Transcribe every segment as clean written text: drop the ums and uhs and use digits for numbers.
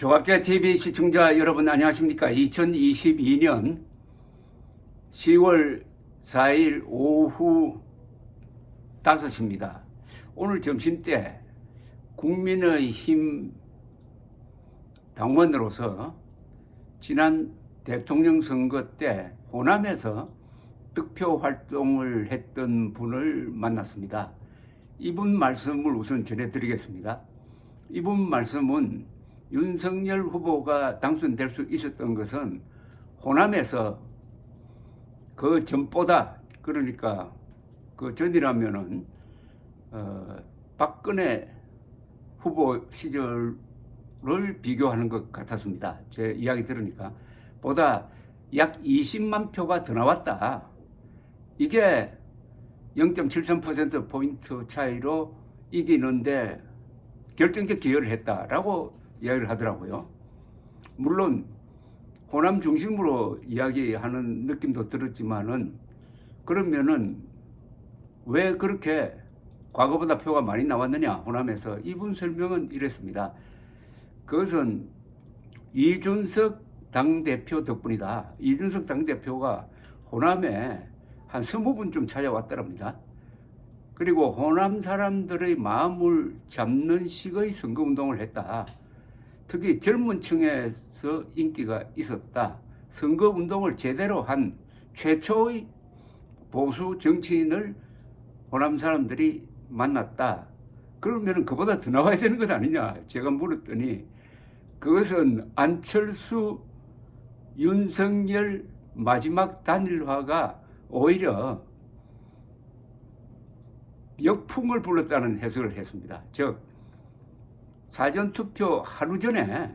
조갑제 TV 시청자 여러분 안녕하십니까? 2022년 10월 4일 오후 5시입니다. 오늘 점심때 국민의힘 당원으로서 지난 대통령 선거 때 호남에서 득표 활동을 했던 분을 만났습니다. 이분 말씀을 우선 전해드리겠습니다. 이분 말씀은 윤석열 후보가 당선될 수 있었던 것은 호남에서 그 전보다, 그러니까 그 전이라면은 박근혜 후보 시절을 비교하는 것 같았습니다. 제 이야기 들으니까 보다 약 20만 표가 더 나왔다. 이게 0.73%포인트 차이로 이기는데 결정적 기여를 했다라고 이야기를 하더라고요. 물론 호남 중심으로 이야기하는 느낌도 들었지만은, 그러면은 왜 그렇게 과거보다 표가 많이 나왔느냐 호남에서, 이분 설명은 이랬습니다. 그것은 이준석 당대표 덕분이다. 이준석 당대표가 호남에 한 20분 찾아왔더랍니다. 그리고 호남 사람들의 마음을 잡는 식의 선거운동을 했다. 특히 젊은 층에서 인기가 있었다. 선거운동을 제대로 한 최초의 보수 정치인을 호남 사람들이 만났다. 그러면 그보다 더 나와야 되는 것 아니냐 제가 물었더니, 그것은 안철수 윤석열 마지막 단일화가 오히려 역풍을 불렀다는 해석을 했습니다. 즉 사전투표 하루 전에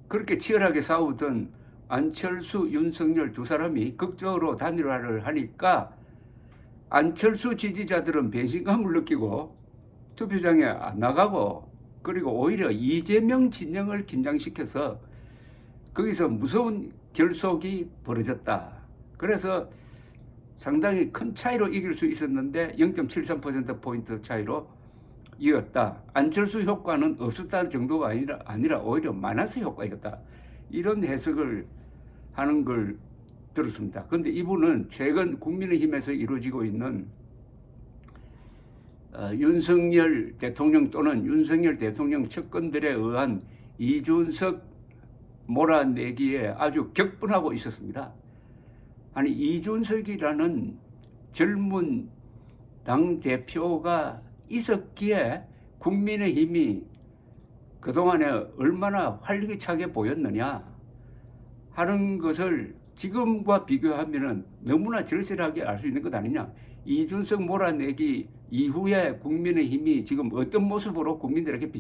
그렇게 치열하게 싸우던 안철수, 윤석열 두 사람이 극적으로 단일화를 하니까 안철수 지지자들은 배신감을 느끼고 투표장에 안 나가고, 그리고 오히려 이재명 진영을 긴장시켜서 거기서 무서운 결속이 벌어졌다. 그래서 상당히 큰 차이로 이길 수 있었는데 0.73%포인트 차이로 이겼다. 안철수 효과는 없었다는 정도가 아니라 오히려 마이너스 효과였다. 이런 해석을 하는 걸 들었습니다. 그런데 이분은 최근 국민의힘에서 이루어지고 있는 윤석열 대통령 또는 윤석열 대통령 측근들에 의한 이준석 몰아내기에 아주 격분하고 있었습니다. 아니, 이준석이라는 젊은 당대표가 있었기에 국민의힘이 그동안에 얼마나 활기차게 보였느냐 하는 것을 지금과 비교하면 너무나 절실하게 알 수 있는 것 아니냐. 이준석 몰아내기 이후에 국민의힘이 지금 어떤 모습으로 국민들에게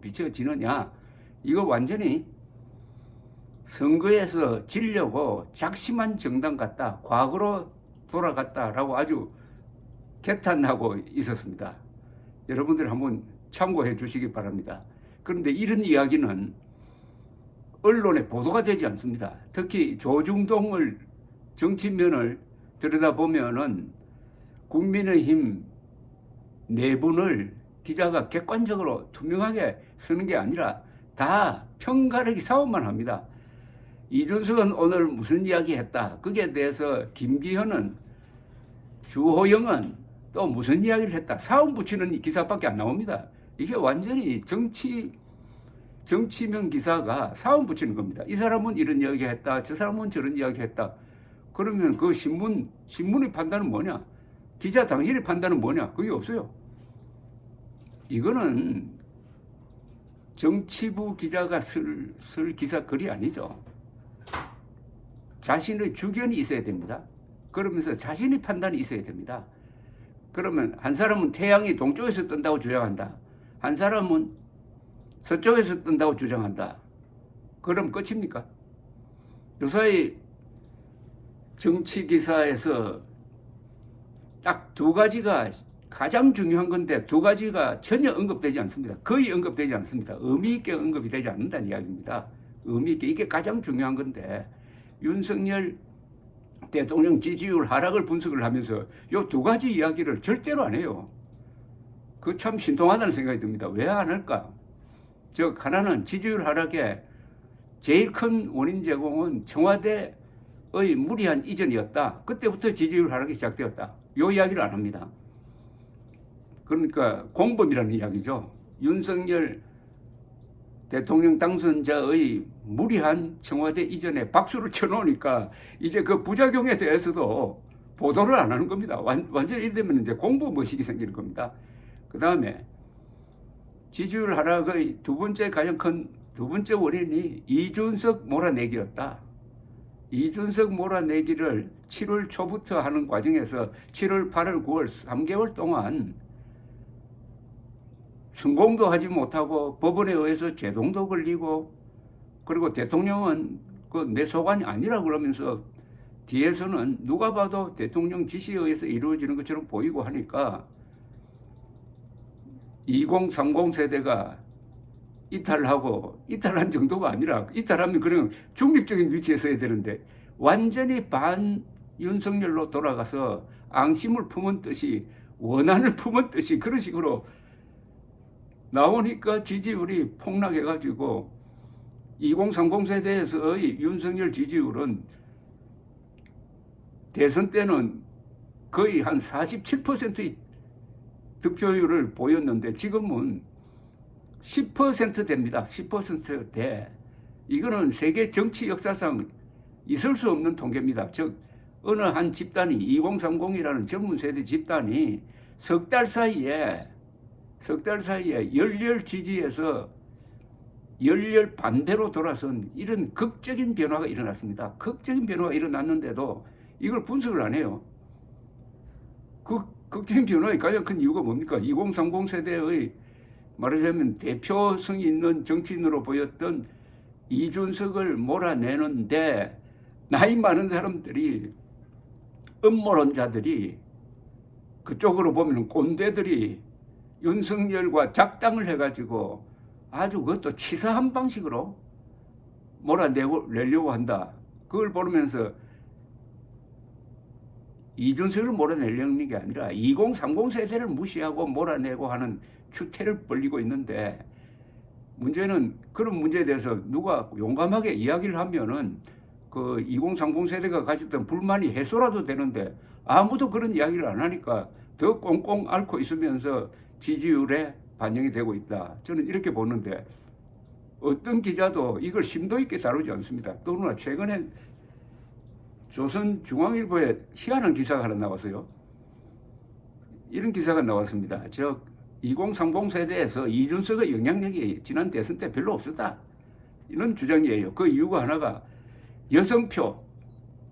비춰지느냐. 이거 완전히 선거에서 지려고 작심한 정당 같다, 과거로 돌아갔다라고 아주 개탄하고 있었습니다. 여러분들 한번 참고해 주시기 바랍니다. 그런데 이런 이야기는 언론에 보도가 되지 않습니다. 특히 조중동을 정치면을 들여다보면은 국민의힘 내분을 기자가 객관적으로 투명하게 쓰는 게 아니라 다 편가르기 싸움만 합니다. 이준석은 오늘 무슨 이야기 했다, 거기에 대해서 김기현은, 주호영은 또 무슨 이야기를 했다, 싸움 붙이는 기사밖에 안 나옵니다. 이게 완전히 정치면 기사가 싸움 붙이는 겁니다. 이 사람은 이런 이야기 했다, 저 사람은 저런 이야기 했다. 그러면 그 신문의 판단은 뭐냐? 기자 당신의 판단은 뭐냐? 그게 없어요. 이거는 정치부 기자가 쓸 기사 글이 아니죠. 자신의 주견이 있어야 됩니다. 그러면서 자신의 판단이 있어야 됩니다. 그러면 한 사람은 태양이 동쪽에서 뜬다고 주장한다, 한 사람은 서쪽에서 뜬다고 주장한다. 그럼 끝입니까? 요사이 정치 기사에서 딱 두 가지가 가장 중요한 건데 두 가지가 전혀 언급되지 않습니다. 거의 언급되지 않습니다. 의미 있게 언급이 되지 않는다는 이야기입니다. 의미 있게, 이게 가장 중요한 건데 윤석열 대통령 지지율 하락을 분석을 하면서 이 두 가지 이야기를 절대로 안 해요. 그 참 신통하다는 생각이 듭니다. 왜 안 할까? 즉 하나는 지지율 하락에 제일 큰 원인 제공은 청와대의 무리한 이전이었다. 그때부터 지지율 하락이 시작되었다. 요 이야기를 안 합니다. 그러니까 공범이라는 이야기죠. 윤석열 대통령 당선자의 무리한 청와대 이전에 박수를 쳐놓으니까 이제 그 부작용에 대해서도 보도를 안 하는 겁니다. 완전히 이러면 이제 공범 의식이 생기는 겁니다. 그 다음에 지지율 하락의 가장 큰 두 번째 원인이 이준석 몰아내기였다. 이준석 몰아내기를 7월 초부터 하는 과정에서 7월, 8월, 9월 3개월 동안 성공도 하지 못하고 법원에 의해서 제동도 걸리고, 그리고 대통령은 그 내 소관이 아니라 그러면서 뒤에서는 누가 봐도 대통령 지시에 의해서 이루어지는 것처럼 보이고 하니까 2030 세대가 이탈한 정도가 아니라, 이탈하면 그냥 중립적인 위치에 서야 되는데 완전히 반 윤석열로 돌아가서 앙심을 품은 듯이, 원한을 품은 듯이 그런 식으로 나오니까 지지율이 폭락해가지고 2030 세대에서의 윤석열 지지율은 대선 때는 거의 한 47%의 득표율을 보였는데 지금은 10%대입니다. 10%대. 이거는 세계 정치 역사상 있을 수 없는 통계입니다. 즉 어느 한 집단이, 2030이라는 젊은 세대 집단이 석 달 사이에 열렬 지지에서 열렬 반대로 돌아선 이런 극적인 변화가 일어났습니다. 극적인 변화가 일어났는데도 이걸 분석을 안 해요. 그 극적인 변화의 가장 큰 이유가 뭡니까? 2030 세대의 말하자면 대표성이 있는 정치인으로 보였던 이준석을 몰아내는데 나이 많은 사람들이, 음모론자들이, 그쪽으로 보면 꼰대들이 윤석열과 작당을 해가지고 아주 그것도 치사한 방식으로 몰아내려고 한다. 그걸 보면서 이준석을 몰아내려는 게 아니라 2030 세대를 무시하고 몰아내고 하는 추태를 벌이고 있는데, 문제는 그런 문제에 대해서 누가 용감하게 이야기를 하면은 그 2030 세대가 가졌던 불만이 해소라도 되는데 아무도 그런 이야기를 안 하니까 더 꽁꽁 앓고 있으면서 지지율에 반영이 되고 있다. 저는 이렇게 보는데, 어떤 기자도 이걸 심도 있게 다루지 않습니다. 또는 최근에 조선중앙일보에 희한한 기사가 하나 나왔어요. 이런 기사가 나왔습니다. 2030 세대에서 이준석의 영향력이 지난 대선 때 별로 없었다. 이런 주장이에요. 그 이유가 하나가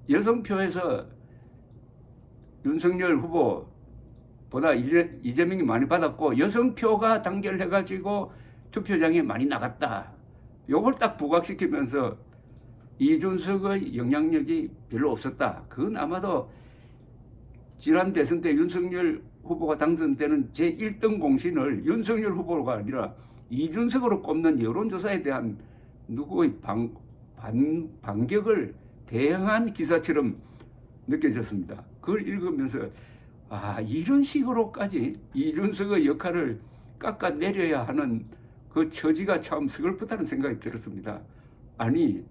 여성표에서 윤석열 후보보다 이재명이 많이 받았고 여성표가 단결해가지고 투표장에 많이 나갔다. 요걸 딱 부각시키면서 이준석의 영향력이 별로 없었다. 그건 아마도 지난 대선 때 윤석열 후보가 당선되는 제1등 공신을 윤석열 후보가 아니라 이준석으로 꼽는 여론조사에 대한 누구의 반격을 대응한 기사처럼 느껴졌습니다. 그걸 읽으면서 이런 식으로까지 이준석의 역할을 깎아내려야 하는 그 처지가 참 서글프다는 생각이 들었습니다. 아니,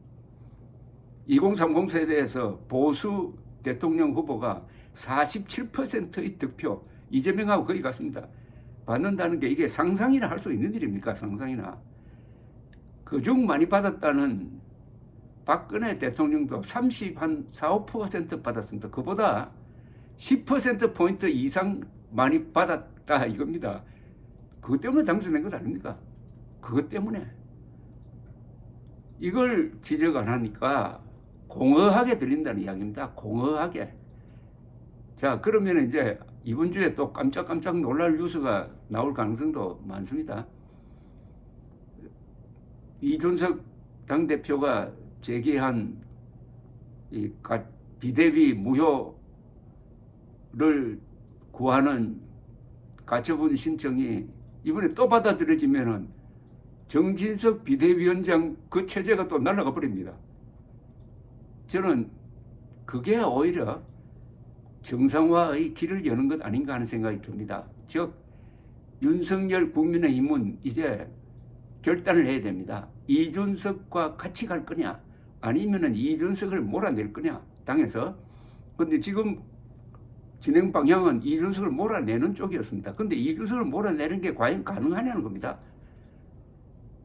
2030 세대에서 보수 대통령 후보가 47%의 득표, 이재명하고 거의 같습니다. 받는다는 게 이게 상상이나 할 수 있는 일입니까? 상상이나. 그중 많이 받았다는 박근혜 대통령도 4, 5% 받았습니다. 그보다 10%포인트 이상 많이 받았다 이겁니다. 그것 때문에 당선된 것 아닙니까? 그것 때문에. 이걸 지적 안 하니까 공허하게 들린다는 이야기입니다. 공허하게. 자, 그러면 이제 이번 주에 또 깜짝깜짝 놀랄 뉴스가 나올 가능성도 많습니다. 이준석 당대표가 제기한 이 비대위 무효를 구하는 가처분 신청이 이번에 또 받아들여지면은 정진석 비대위원장 그 체제가 또 날아가 버립니다. 저는 그게 오히려 정상화의 길을 여는 것 아닌가 하는 생각이 듭니다. 즉 윤석열 국민의힘은 이제 결단을 해야 됩니다. 이준석과 같이 갈 거냐 아니면은 이준석을 몰아낼 거냐 당에서. 근데 지금 진행 방향은 이준석을 몰아내는 쪽이었습니다. 근데 이준석을 몰아내는 게 과연 가능하냐는 겁니다.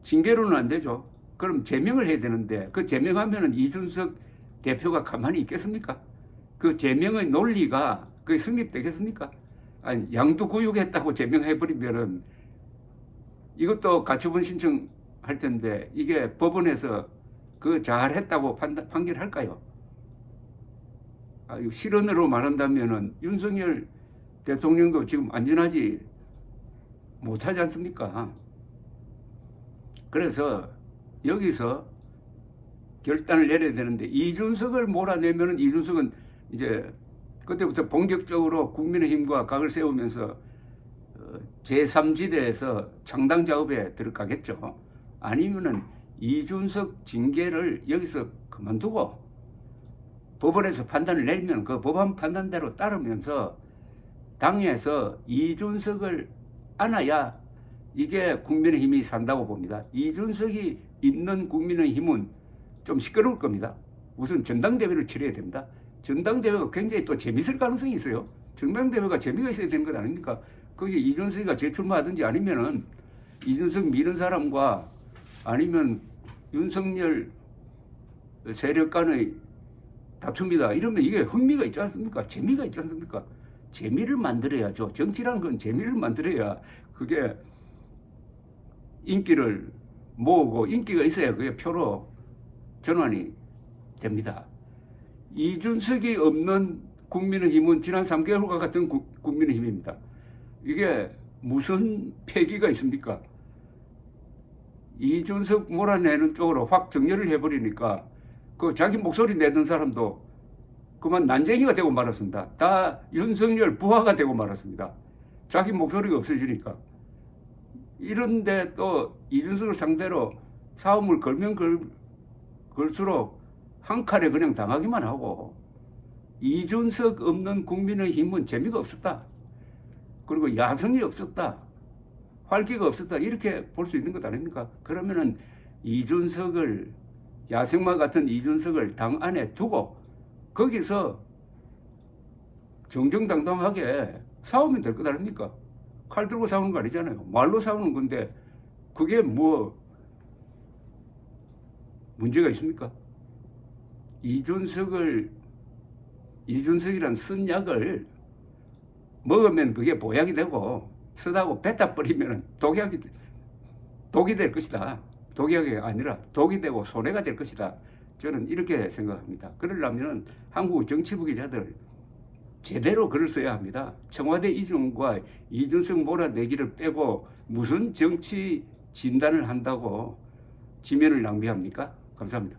징계로는 안 되죠. 그럼 제명을 해야 되는데 그 제명하면은 이준석 대표가 가만히 있겠습니까? 그 제명의 논리가 그게 성립되겠습니까? 아니, 양도구역했다고 제명해버리면은 이것도 가처분 신청할 텐데 이게 법원에서 그 잘했다고 판결할까요? 실언으로 말한다면은 윤석열 대통령도 지금 안전하지 못하지 않습니까? 그래서 여기서 결단을 내려야 되는데 이준석을 몰아내면은 이준석은 이제 그때부터 본격적으로 국민의힘과 각을 세우면서 제3지대에서 창당 작업에 들어가겠죠. 아니면은 이준석 징계를 여기서 그만두고 법원에서 판단을 내리면 그 법원 판단대로 따르면서 당에서 이준석을 안아야 이게 국민의힘이 산다고 봅니다. 이준석이 있는 국민의힘은 좀 시끄러울 겁니다. 우선 전당대회를 치러야 됩니다. 전당대회가 굉장히 또 재밌을 가능성이 있어요. 전당대회가 재미가 있어야 되는 것 아닙니까? 거기 이준석이가 재출마하든지 아니면은 이준석 미는 사람과 아니면 윤석열 세력 간의 다툼이다. 이러면 이게 흥미가 있지 않습니까? 재미가 있지 않습니까? 재미를 만들어야죠. 정치라는 건 재미를 만들어야 그게 인기를 모으고 인기가 있어야 그게 표로 전환이 됩니다. 이준석이 없는 국민의힘은 지난 3개월과 같은 국민의힘입니다. 이게 무슨 패기가 있습니까? 이준석 몰아내는 쪽으로 확 정렬을 해버리니까 그 자기 목소리 내던 사람도 그만 난쟁이가 되고 말았습니다. 다 윤석열 부하가 되고 말았습니다. 자기 목소리가 없어지니까. 이런데 또 이준석을 상대로 싸움을 걸면 걸수록 한 칼에 그냥 당하기만 하고 이준석 없는 국민의힘은 재미가 없었다. 그리고 야성이 없었다. 활기가 없었다. 이렇게 볼 수 있는 것 아닙니까? 그러면은 이준석을 야생마 같은 이준석을 당 안에 두고 거기서 정정당당하게 싸우면 될 것 아닙니까? 칼 들고 싸우는 거 아니잖아요. 말로 싸우는 건데 그게 뭐 문제가 있습니까? 이준석이란 쓴 약을 먹으면 그게 보약이 되고 쓰다고 뱉어 버리면 독이 될 것이다. 독약이 아니라 독이 되고 손해가 될 것이다. 저는 이렇게 생각합니다. 그러려면 한국 정치부 기자들 제대로 글을 써야 합니다. 청와대 이중과 이준석 몰아내기를 빼고 무슨 정치 진단을 한다고 지면을 낭비합니까? 감사합니다.